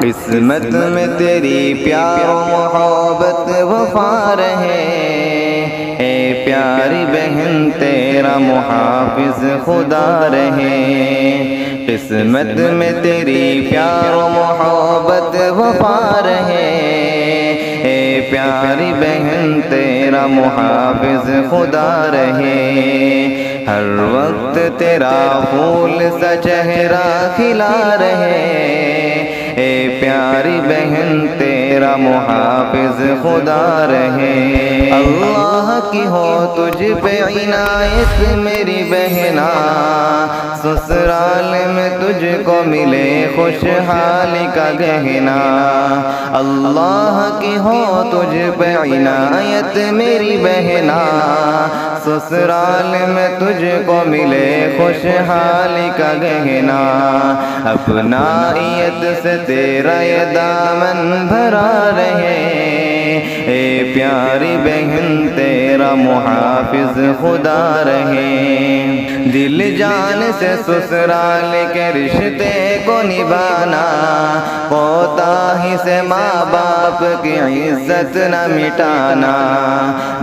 قسمت میں تیری پیار و محبت وفا رہے، اے پیاری بہن تیرا محافظ خدا رہے۔ قسمت میں تیری پیار و محبت وفا رہے، اے پیاری بہن تیرا محافظ خدا رہے۔ ہر وقت تیرا پھول سا چہرہ کھلا رہے، اے پیاری بہن تیرا محافظ خدا رہے۔ اللہ کی ہو تجھ پہ عنایت میری بہنا، سسرال میں تجھ کو ملے خوشحالی کا گہنا۔ اللہ کی ہو تجھ پہ عنایت میری بہنا، سسرال میں تجھ کو ملے خوشحالی کا گہنا۔ اپنائیت سے تیرا یہ دامن بھرا رہے، اے پیاری بہن تیرا محافظ خدا رہے۔ دل جان سے سسرال کے رشتے کو نبھانا، کوتاہی سے ماں باپ کی عزت نہ مٹانا۔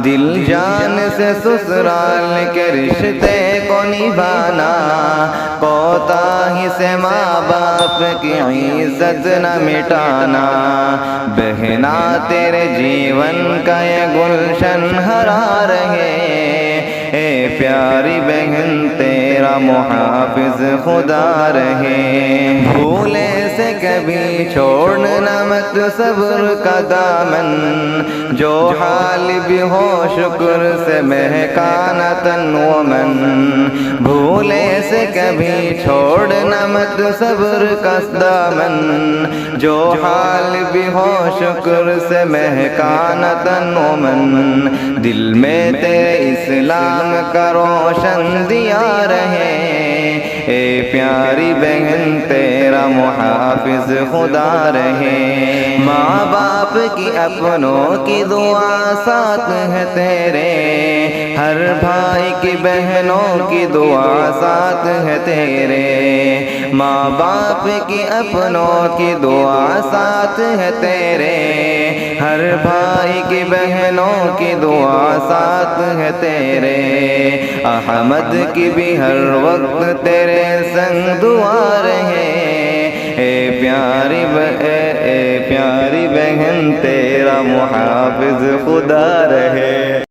دل جان سے سسرال کے رشتے کو نبھانا، کوتاہی سے ماں باپ کی عزت نہ مٹانا۔ بہنا تیرے جیون کا یہ گلشن ہرا رہے، اے پیاری بہن تیرا محافظ خدا رہے۔ بھولے سے کبھی چھوڑنا مت صبر کا دامن، جو حال بھی ہو شکر سے مہکانا تن و من۔ بھولے سے کبھی چھوڑنا مت صبر کا دامن، جو حال بھی ہو شکر سے مہکانا تن و من۔ دل میں تیرے اسلام کا روشن دیا رہے، اے پیاری بہن تیرا محافظ خدا رہے۔ ماں باپ کی اپنوں کی دعا ساتھ ہے تیرے، ہر بھائی کی بہنوں کی دعا ساتھ ہے تیرے۔ ماں باپ کی اپنوں کی دعا ساتھ ہے تیرے، ہر بھائی کی بہنوں کی دعا ساتھ ہے تیرے۔ احمد کی بھی ہر وقت تیرے سنگ دعا رہے، اے پیاری بہن تیرا محافظ خدا رہے۔